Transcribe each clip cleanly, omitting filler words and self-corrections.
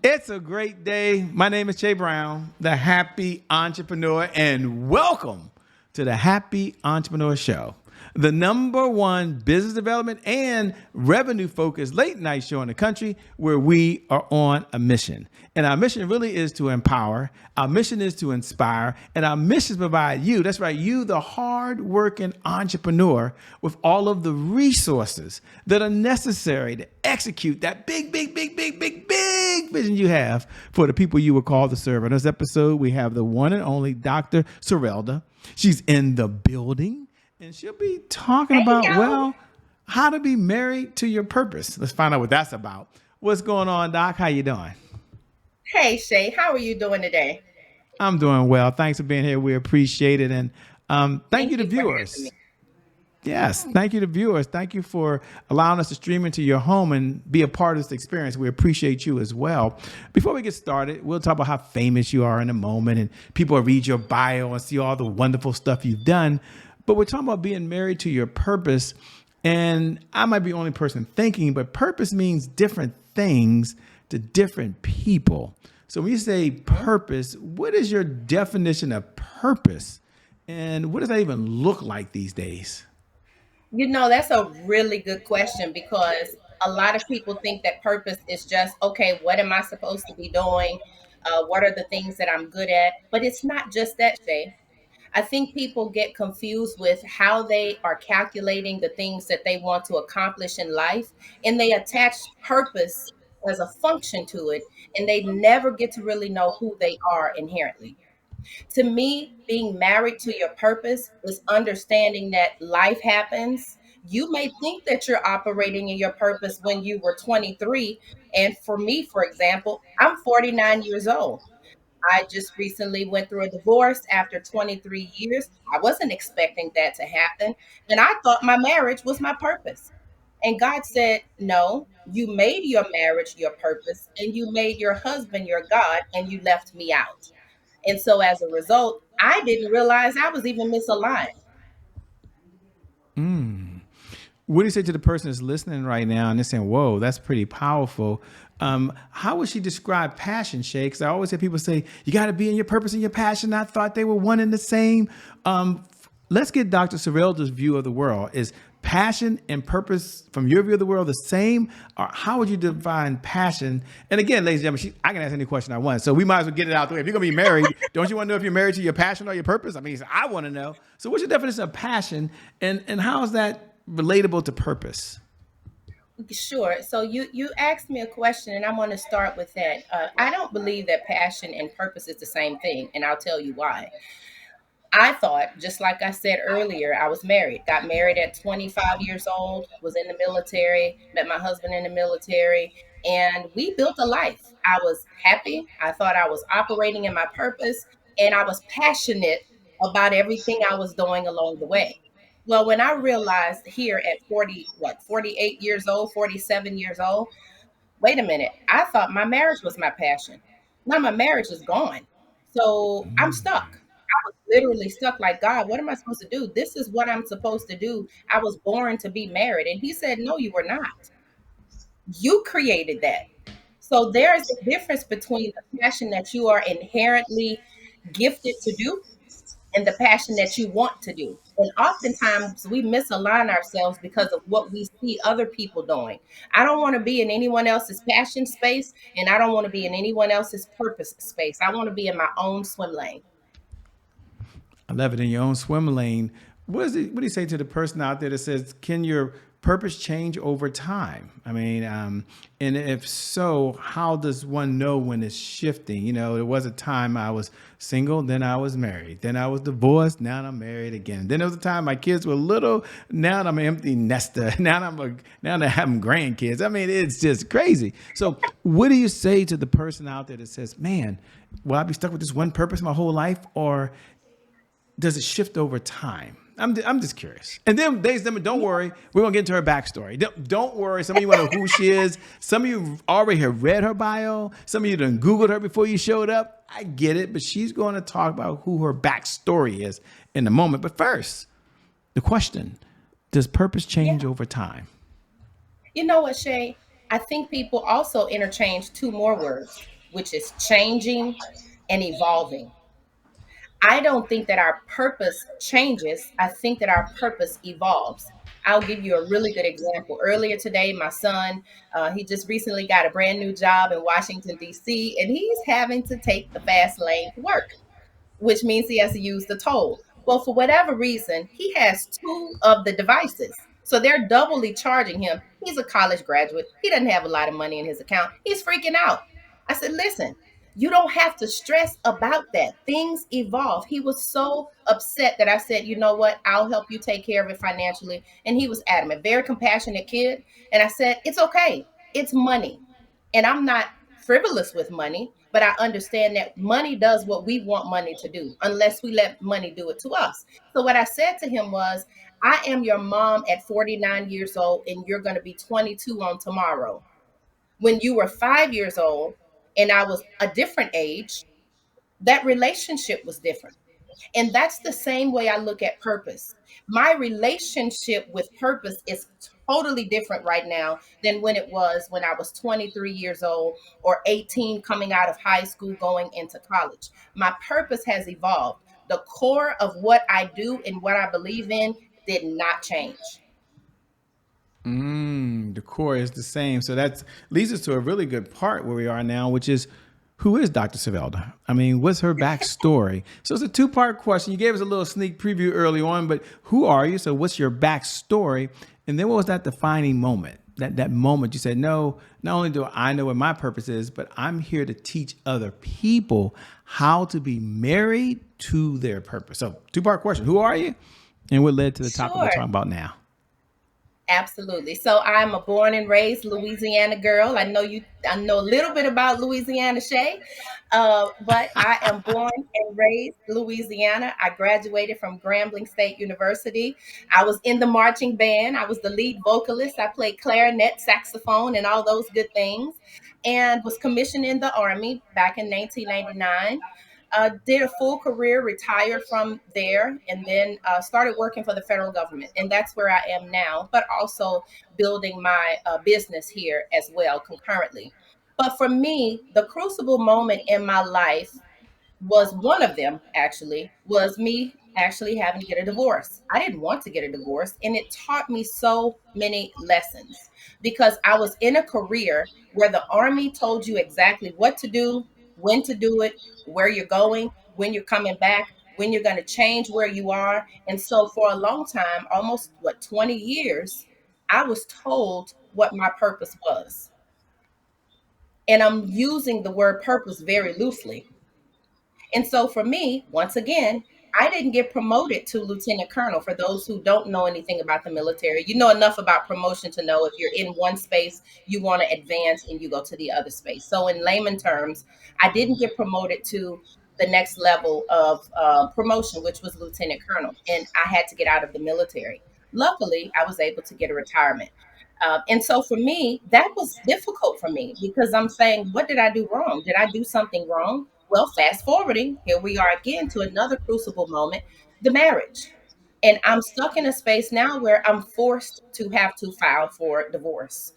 It's a great day. My name is Jay Brown, the Happy Entrepreneur, and welcome to the Happy Entrepreneur Show, the number one business development and revenue focused late night show in the country where we are on a mission. And our mission really is to empower, our mission is to inspire, and our mission is to provide you, that's right, you, the hard-working entrepreneur, with all of the resources that are necessary to execute that big vision you have for the people you were called to serve. In this episode, we have the one and only Dr. Serelda. She's in the building, and she'll be talking Hey, about, y'all. well, how to be married to your purpose. Let's find out what that's about. What's going on, Doc? How you doing? Hey, Shay. How are you doing today? I'm doing well. Thanks for being here. We appreciate it. And thank Thank you to you for having me. viewers. Yes, thank you to viewers. Thank you for allowing us to stream into your home and be a part of this experience. We appreciate you as well. Before we get started, we'll talk about how famous you are in a moment, and people will read your bio and see all the wonderful stuff you've done. But we're talking about being married to your purpose. And I might be the only person thinking, but purpose means different things to different people. So when you say purpose, what is your definition of purpose? And what does that even look like these days? That's a really good question because a lot of people think that purpose is just, okay, what am I supposed to be doing? What are the things that I'm good at? But it's not just that, Shay. I think people get confused with how they are calculating the things that they want to accomplish in life, and they attach purpose as a function to it, and they never get to really know who they are inherently. To me, being married to your purpose is understanding that life happens. You may think that you're operating in your purpose when you were 23. And for me, for example, I'm 49 years old. I just recently went through a divorce after 23 years. I wasn't expecting that to happen. And I thought my marriage was my purpose. And God said, no, you made your marriage your purpose and you made your husband your God and you left me out. And so as a result, I didn't realize I was even misaligned. What do you say to the person that's listening right now and they're saying, whoa, that's pretty powerful? How would she describe passion, Shay? Because I always hear people say, you got to be in your purpose and your passion. I thought they were one and the same. Let's get Dr. Serelda's view of the world. Is passion and purpose, from your view of the world, the same? Or how would you define passion? And again, ladies and gentlemen, I can ask any question I want. So we might as well get it out the way. If you're going to be married, don't you want to know if you're married to your passion or your purpose? I mean, I want to know. So what's your definition of passion, and how is that relatable to purpose? Sure. So you asked me a question, and I'm going to start with that. I don't believe that passion and purpose is the same thing, and I'll tell you why. I thought, just like I said earlier, I was married, got married at 25 years old, was in the military, met my husband in the military, and we built a life. I was happy. I thought I was operating in my purpose, and I was passionate about everything I was doing along the way. Well, when I realized here at 48 years old, 47 years old, wait a minute, I thought my marriage was my passion. Now my marriage is gone. So I'm stuck. I was literally stuck like, God, what am I supposed to do? This is what I'm supposed to do. I was born to be married. And he said, no, you were not. You created that. So there's a difference between the passion that you are inherently gifted to do and the passion that you want to do. And oftentimes we misalign ourselves because of what we see other people doing. I don't want to be in anyone else's passion space, and I don't want to be in anyone else's purpose space. I want to be in my own swim lane. I love it, in your own swim lane. What do you say to the person out there that says, can your purpose change over time? I mean, and if so, how does one know when it's shifting? You know, there was a time I was single, then I was married, then I was divorced, now I'm married again. Then there was a time my kids were little, now I'm an empty nester. Now I'm having grandkids. I mean, it's just crazy. So what do you say to the person out there that says, man, will I be stuck with this one purpose my whole life, or does it shift over time? I'm just curious. And then, ladies and gentlemen, don't worry. We're going to get into her backstory. Don't worry. Some of you want to know who she is. Some of you already have read her bio. Some of you done Googled her before you showed up. I get it. But she's going to talk about who her backstory is in a moment. But first, the question, does purpose Yeah. change over time? You know what, Shay? I think people also interchange two more words, which is changing and evolving. I don't think that our purpose changes. I think that our purpose evolves. I'll give you a really good example. Earlier today, my son, he just recently got a brand new job in Washington, D.C., and he's having to take the fast lane to work, which means he has to use the toll. Well, for whatever reason, he has two of the devices. So they're doubly charging him. He's a college graduate. He doesn't have a lot of money in his account. He's freaking out. I said, listen, you don't have to stress about that. Things evolve. He was so upset that I said, you know what? I'll help you take care of it financially. And he was adamant, very compassionate kid. And I said, it's okay. It's money. And I'm not frivolous with money, but I understand that money does what we want money to do, unless we let money do it to us. So what I said to him was, I am your mom at 49 years old, and you're going to be 22 on tomorrow. When you were 5 years old and I was a different age, that relationship was different. And that's the same way I look at purpose. My relationship with purpose is totally different right now than when it was when I was 23 years old or 18 coming out of high school going into college. My purpose has evolved. The core of what I do and what I believe in did not change. The core is the same. So that leads us to a really good part where we are now, which is who is Dr. Serelda? I mean, what's her backstory? So it's a two-part question. You gave us a little sneak preview early on, but who are you? So what's your backstory? And then what was that defining moment? That moment you said, no, not only do I know what my purpose is, but I'm here to teach other people how to be married to their purpose. So two-part question. Who are you? And what led to the topic we're Sure. talking about now? Absolutely. So I'm a born and raised Louisiana girl. I know a little bit about Louisiana, Shay, but I am born and raised Louisiana. I graduated from Grambling State University. I was in the marching band. I was the lead vocalist. I played clarinet, saxophone, and all those good things, and was commissioned in the Army back in 1999. Did a full career, retired from there, and then started working for the federal government. And that's where I am now, but also building my business here as well concurrently. But for me, the crucible moment in my life was one of them actually was me actually having to get a divorce. I didn't want to get a divorce, and it taught me so many lessons because I was in a career where the army told you exactly what to do, when to do it, where you're going, when you're coming back, when you're going to change where you are. And so for a long time, almost 20 years, I was told what my purpose was. And I'm using the word purpose very loosely. And so for me, once again, I didn't get promoted to lieutenant colonel. For those who don't know anything about the military, you know enough about promotion to know if you're in one space, you want to advance and you go to the other space. So, in layman terms, I didn't get promoted to the next level of promotion, which was lieutenant colonel, and I had to get out of the military. Luckily, I was able to get a retirement. And so for me, that was difficult for me because I'm saying, what did I do wrong? Did I do something wrong? Well, fast forwarding, here we are again to another crucible moment, the marriage. And I'm stuck in a space now where I'm forced to have to file for divorce.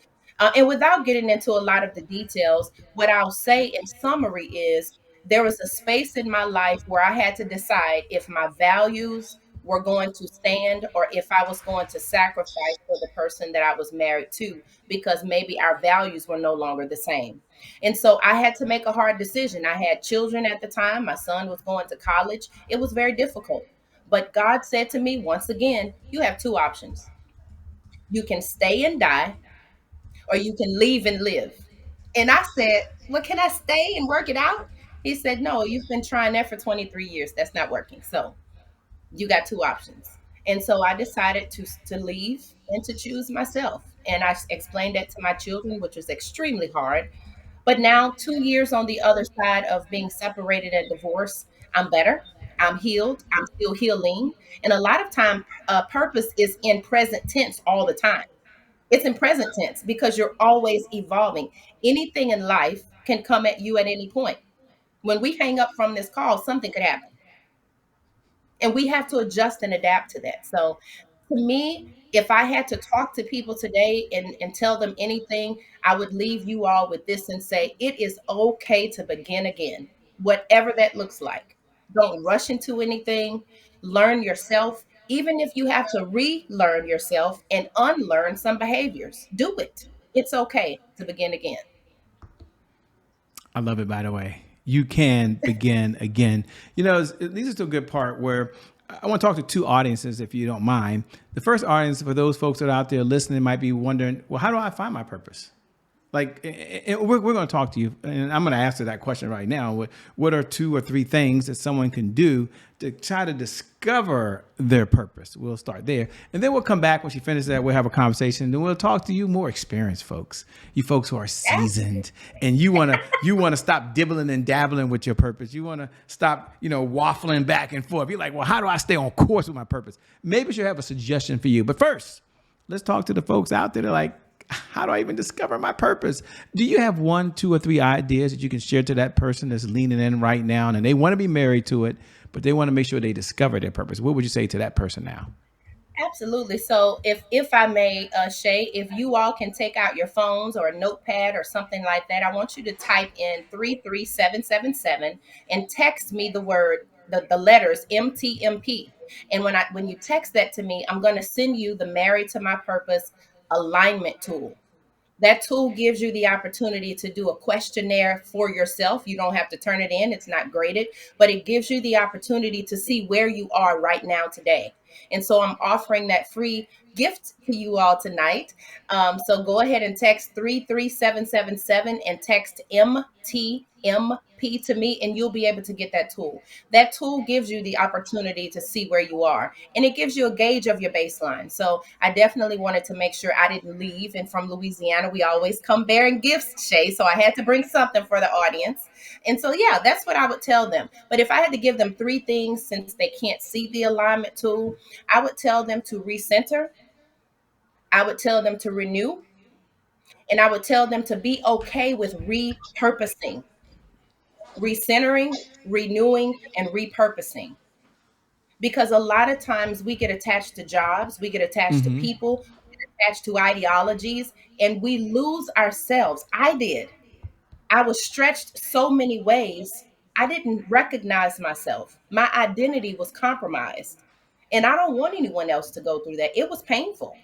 And without getting into a lot of the details, what I'll say in summary is there was a space in my life where I had to decide if my values were going to stand or if I was going to sacrifice for the person that I was married to because maybe our values were no longer the same. And so I had to make a hard decision. I had children at the time. My son was going to college. It was very difficult. But God said to me once again, you have two options. You can stay and die, or you can leave and live. And I said, well, can I stay and work it out? He said, no, you've been trying that for 23 years. That's not working. So you got two options. And so I decided to leave and to choose myself. And I explained that to my children, which was extremely hard. But now, 2 years on the other side of being separated and divorced, I'm better. I'm healed. I'm still healing. And a lot of time, purpose is in present tense all the time. It's in present tense because you're always evolving. Anything in life can come at you at any point. When we hang up from this call, something could happen. And we have to adjust and adapt to that. So To me, if I had to talk to people today and tell them anything, I would leave you all with this and say, it is okay to begin again, whatever that looks like. Don't rush into anything. Learn yourself. Even if you have to relearn yourself and unlearn some behaviors, do it. It's okay to begin again. I love it, by the way. You can begin again. It leads us to a good part where I want to talk to two audiences, if you don't mind. The first audience, for those folks that are out there listening, might be wondering, well, how do I find my purpose? Like, we're going to talk to you, and I'm going to answer that question right now. What are two or three things that someone can do to try to discover their purpose? We'll start there, and then we'll come back when she finishes that. We'll have a conversation, and then we'll talk to you more experienced folks, you folks who are seasoned, and you want to stop dibbling and dabbling with your purpose. You want to stop, waffling back and forth. You're like, well, how do I stay on course with my purpose? Maybe she'll have a suggestion for you, but first, let's talk to the folks out there that are like, how do I even discover my purpose? Do you have one, two, or three ideas that you can share to that person that's leaning in right now and they want to be married to it, but they want to make sure they discover their purpose? What would you say to that person now? Absolutely. So, if I may, Shay, if you all can take out your phones or a notepad or something like that, I want you to type in 33777 and text me the letters MTMP. And when you text that to me, I'm going to send you the Married to My Purpose alignment tool. That tool gives you the opportunity to do a questionnaire for yourself. You don't have to turn it in, it's not graded, but it gives you the opportunity to see where you are right now today. And so I'm offering that free gift to you all tonight. So go ahead and text 33777 and text MTMP to me, and you'll be able to get that tool. That tool gives you the opportunity to see where you are, and it gives you a gauge of your baseline. So I definitely wanted to make sure I didn't leave. And from Louisiana, we always come bearing gifts, Shay. So I had to bring something for the audience. And so, yeah, that's what I would tell them. But if I had to give them three things, since they can't see the alignment tool, I would tell them to recenter, I would tell them to renew, and I would tell them to be okay with repurposing, recentering, renewing, and repurposing. Because a lot of times we get attached to jobs, we get attached to Mm-hmm. people, we get attached to ideologies, and we lose ourselves. I did. I was stretched so many ways. I didn't recognize myself. My identity was compromised. And I don't want anyone else to go through that. It was painful.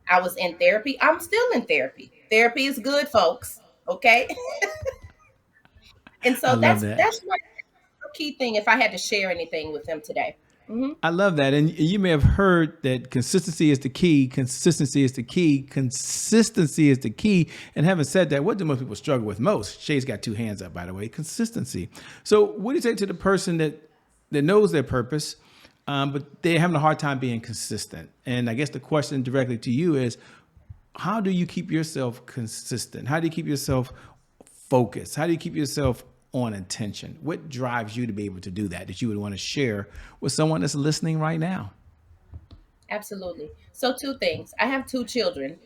I was in therapy. I'm still in therapy. Therapy is good, folks. Okay. And I so love that's that. that's my key thing if I had to share anything with them today. Hmm. I love that. And you may have heard that consistency is the key. Consistency is the key. Consistency is the key. And having said that, what do most people struggle with most? Shay's got two hands up, by the way. Consistency. So what do you say to the person that knows their purpose, but they're having a hard time being consistent? And I guess the question directly to you is, how do you keep yourself consistent? How do you keep yourself focused? How do you keep yourself on intention? What drives you to be able to do that you would want to share with someone that's listening right now? Absolutely. So, two things. I have two children.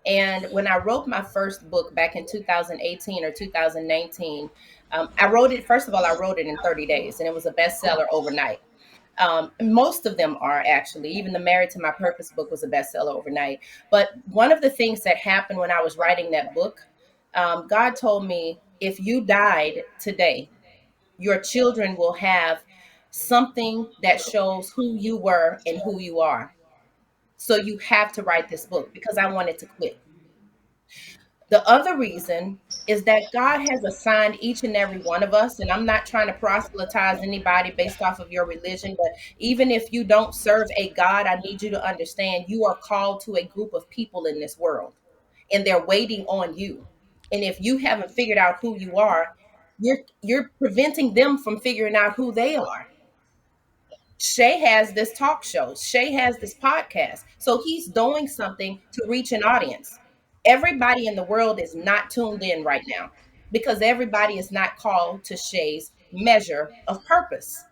And when I wrote my first book back in 2018 or 2019, I wrote it, first of all, I wrote it in 30 days and it was a bestseller overnight. Most of them are actually, even the Married to My Purpose book was a bestseller overnight. But one of the things that happened when I was writing that book, God told me, if you died today, your children will have something that shows who you were and who you are. So you have to write this book because I wanted to quit. The other reason is that God has assigned each and every one of us, and I'm not trying to proselytize anybody based off of your religion, but even if you don't serve a God, I need you to understand you are called to a group of people in this world, and they're waiting on you. And if you haven't figured out who you are, you're preventing them from figuring out who they are. Shay has this talk show. Shay has this podcast. So he's doing something to reach an audience. Everybody in the world is not tuned in right now because everybody is not called to Shay's measure of purpose.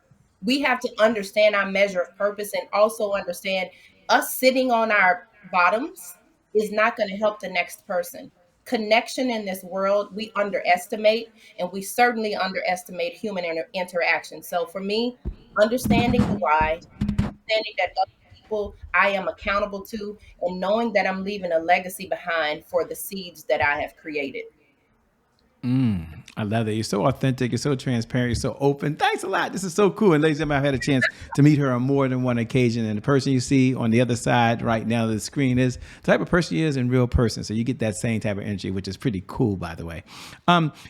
We have to understand our measure of purpose and also understand us sitting on our bottoms is not going to help the next person. Connection in this world, we underestimate, and we certainly underestimate human interaction. So for me, understanding the why, understanding that other people I am accountable to, and knowing that I'm leaving a legacy behind for the seeds that I have created. I love that. You're so authentic. You're so transparent. You're so open. Thanks a lot. This is so cool. And ladies and gentlemen, I've had a chance to meet her on more than one occasion. And the person you see on the other side right now of the screen is the type of person she is in real person. So you get that same type of energy, which is pretty cool, by the way.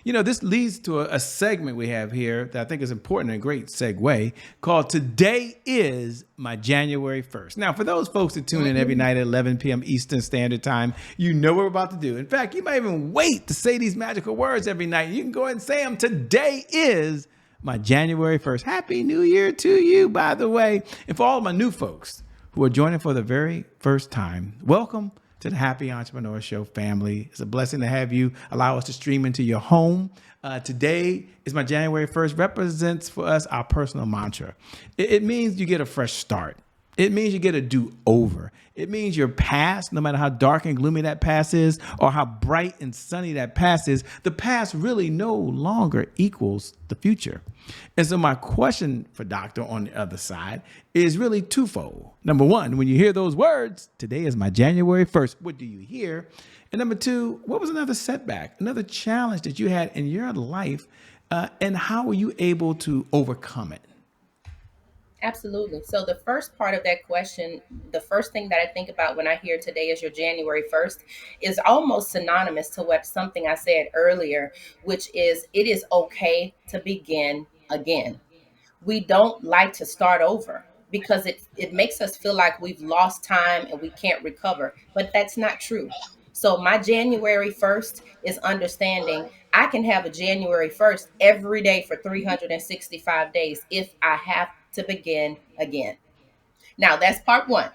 This leads to a segment we have here that I think is important and a great segue called Today is My January 1st. Now, for those folks that tune in every night at 11 p.m. Eastern Standard Time, you know what we're about to do. In fact, you might even wait to say these magical words every night. You can go ahead and say them. Today is my January 1st. Happy New Year to you, by the way. And for all of my new folks who are joining for the very first time, welcome to the Happy Entrepreneur Show family. It's a blessing to have you allow us to stream into your home. Today is my January 1st, represents for us our personal mantra. It means you get a fresh start. It means you get a do-over. It means your past, no matter how dark and gloomy that past is, or how bright and sunny that past is, the past really no longer equals the future. And so my question for Doctor on the other side is really twofold. Number one, when you hear those words, today is my January 1st, what do you hear? And number two, what was another setback, another challenge that you had in your life, and how were you able to overcome it? Absolutely. So the first part of that question, the first thing that I think about when I hear today is your January 1st is almost synonymous to what something I said earlier, which is it is okay to begin again. We don't like to start over because it makes us feel like we've lost time and we can't recover, but that's not true. So my January 1st is understanding I can have a January 1st every day for 365 days if I have to begin again. Now that's part one.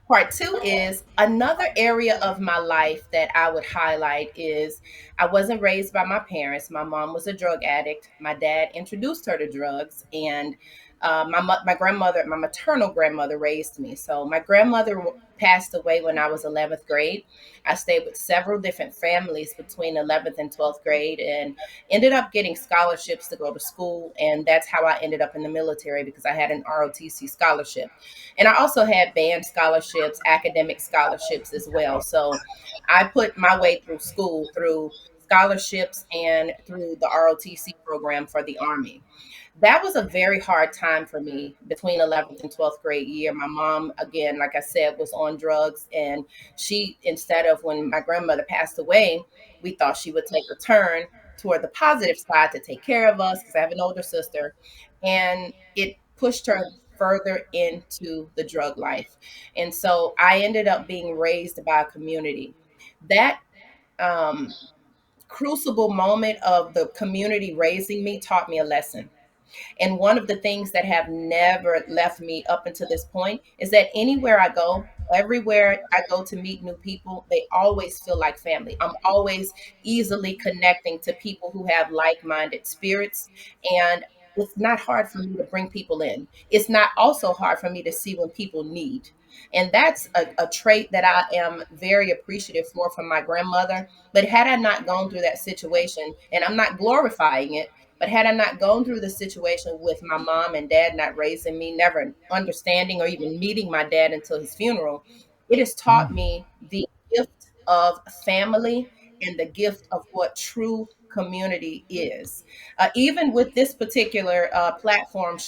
Part two is another area of my life that I would highlight is I wasn't raised by my parents. My mom was a drug addict. My dad introduced her to drugs, and my grandmother, my maternal grandmother, raised me. So my grandmother passed away when I was 11th grade. I stayed with several different families between 11th and 12th grade, and ended up getting scholarships to go to school. And that's how I ended up in the military because I had an ROTC scholarship. And I also had band scholarships, academic scholarships as well. So I put my way through school through scholarships and through the ROTC program for the Army. That was a very hard time for me between 11th and 12th grade year. My mom, again, like I said, was on drugs. And she, instead of when my grandmother passed away, we thought she would take a turn toward the positive side to take care of us because I have an older sister. And it pushed her further into the drug life. And so I ended up being raised by a community. That um, crucible moment of the community raising me taught me a lesson. And one of the things that have never left me up until this point is that anywhere I go, everywhere I go to meet new people, they always feel like family. I'm always easily connecting to people who have like-minded spirits. And it's not hard for me to bring people in. It's not also hard for me to see when people need. And that's a trait that I am very appreciative for from my grandmother. But had I not gone through that situation, and I'm not glorifying it, but had I not gone through the situation with my mom and dad not raising me, never understanding or even meeting my dad until his funeral, it has taught me the gift of family and the gift of what true community is. Even with this particular platform,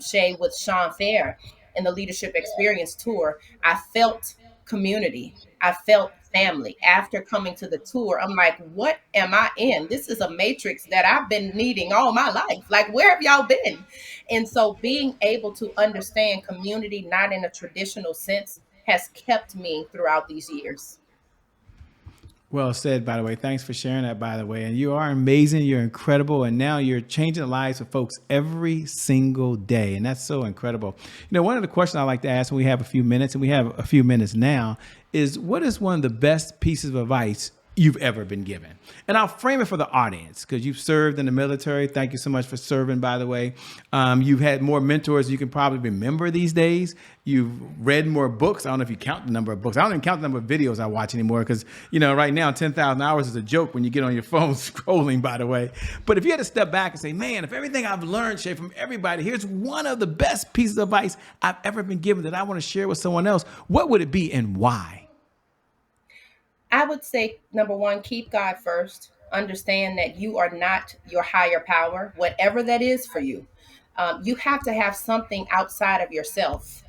Shay, with Sean Fair and the Leadership Experience Tour, I felt community. I felt family. After coming to the tour, I'm like, what am I in? This is a matrix that I've been needing all my life. Like, where have y'all been? And so being able to understand community, not in a traditional sense, has kept me throughout these years. Well said, by the way. Thanks for sharing that, by the way. And you are amazing. You're incredible. And now you're changing the lives of folks every single day. And that's so incredible. One of the questions I like to ask when we have a few minutes, and we have a few minutes now, is what is one of the best pieces of advice you've ever been given. And I'll frame it for the audience because you've served in the military. Thank you so much for serving, by the way. You've had more mentors you can probably remember these days. You've read more books. I don't know if you count the number of books. I don't even count the number of videos I watch anymore because, right now, 10,000 hours is a joke when you get on your phone scrolling, by the way. But if you had to step back and say, man, if everything I've learned, Shay, from everybody, here's one of the best pieces of advice I've ever been given that I want to share with someone else, what would it be and why? I would say, number one, keep God first. Understand that you are not your higher power, whatever that is for you. You have to have something outside of yourself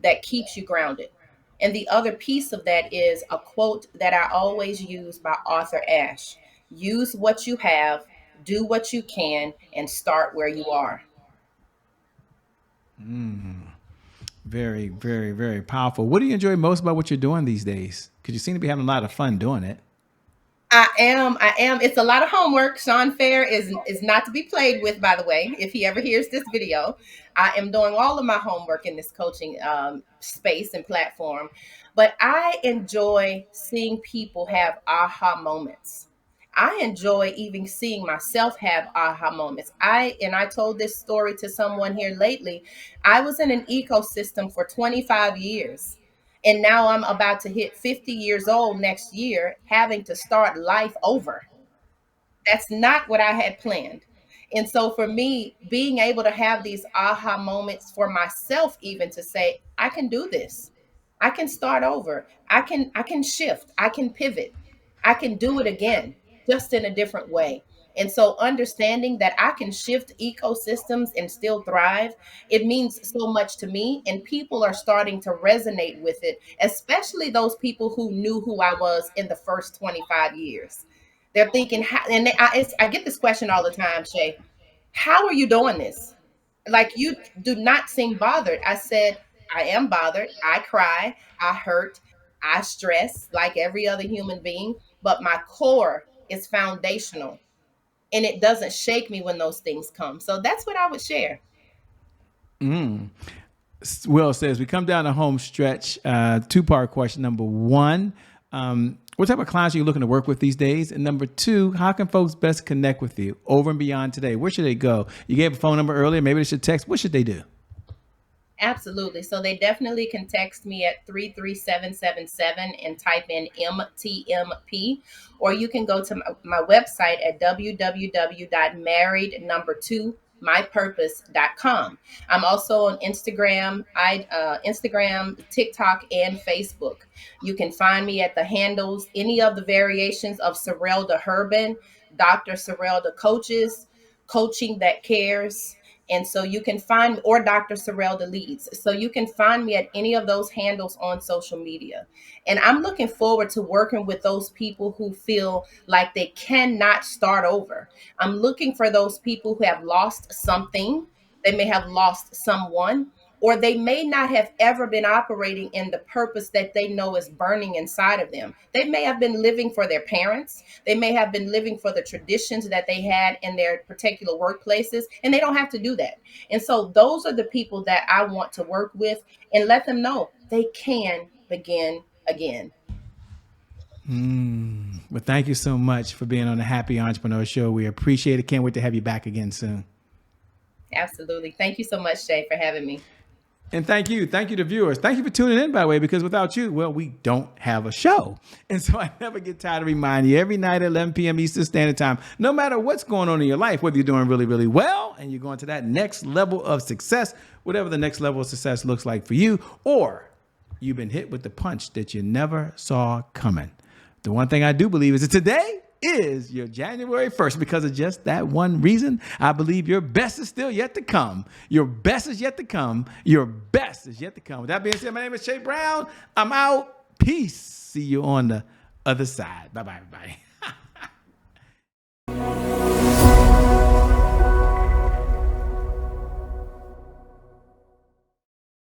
that keeps you grounded. And the other piece of that is a quote that I always use by Arthur Ashe: use what you have, do what you can, and start where you are. Very, very, very powerful. What do you enjoy most about what you're doing these days? Because you seem to be having a lot of fun doing it. I am. I am. It's a lot of homework. Sean Fair is not to be played with, by the way. If he ever hears this video, I am doing all of my homework in this coaching space and platform. But I enjoy seeing people have aha moments. I enjoy even seeing myself have aha moments. I told this story to someone here lately. I was in an ecosystem for 25 years. And now I'm about to hit 50 years old next year, having to start life over. That's not what I had planned. And so for me, being able to have these aha moments for myself, even to say, I can do this. I can start over. I can shift. I can pivot. I can do it again, just in a different way. And so understanding that I can shift ecosystems and still thrive, it means so much to me. And people are starting to resonate with it, especially those people who knew who I was in the first 25 years. They're thinking, I get this question all the time, Shay, how are you doing this? Like, you do not seem bothered. I said, I am bothered. I cry. I hurt. I stress like every other human being, but my core is foundational and it doesn't shake me when those things come. So that's what I would share. Will says, we come down the home stretch. Two-part question. Number one, what type of clients are you looking to work with these days? And number two, how can folks best connect with you over and beyond today? Where should they go? You gave a phone number earlier. Maybe they should text. What should they do? Absolutely. So they definitely can text me at 33777 and type in MTMP, or you can go to my website at www.married2mypurpose.com. I'm also on Instagram, Instagram, TikTok, and Facebook. You can find me at the handles, any of the variations of Serelda Herbin, Dr. Serelda Coaches, Coaching That Cares. And so you can find, or Dr. Serelda Leads. So you can find me at any of those handles on social media. And I'm looking forward to working with those people who feel like they cannot start over. I'm looking for those people who have lost something. They may have lost someone, or they may not have ever been operating in the purpose that they know is burning inside of them. They may have been living for their parents. They may have been living for the traditions that they had in their particular workplaces, and they don't have to do that. And so those are the people that I want to work with and let them know they can begin again. Well, thank you so much for being on the Happy Entrepreneur Show. We appreciate it. Can't wait to have you back again soon. Absolutely. Thank you so much, Shay, for having me. And thank you to viewers. Thank you for tuning in, by the way, because without you, well, we don't have a show. And so I never get tired of reminding you every night at 11 p.m. Eastern Standard Time, no matter what's going on in your life, whether you're doing really, really well and you're going to that next level of success, whatever the next level of success looks like for you, or you've been hit with the punch that you never saw coming. The one thing I do believe is that today is your January 1st, because of just that one reason. I believe your best is still yet to come. Your best is yet to come. Your best is yet to come. With that being said, my name is Shay Brown. I'm out. Peace. See you on the other side. Bye-bye, everybody.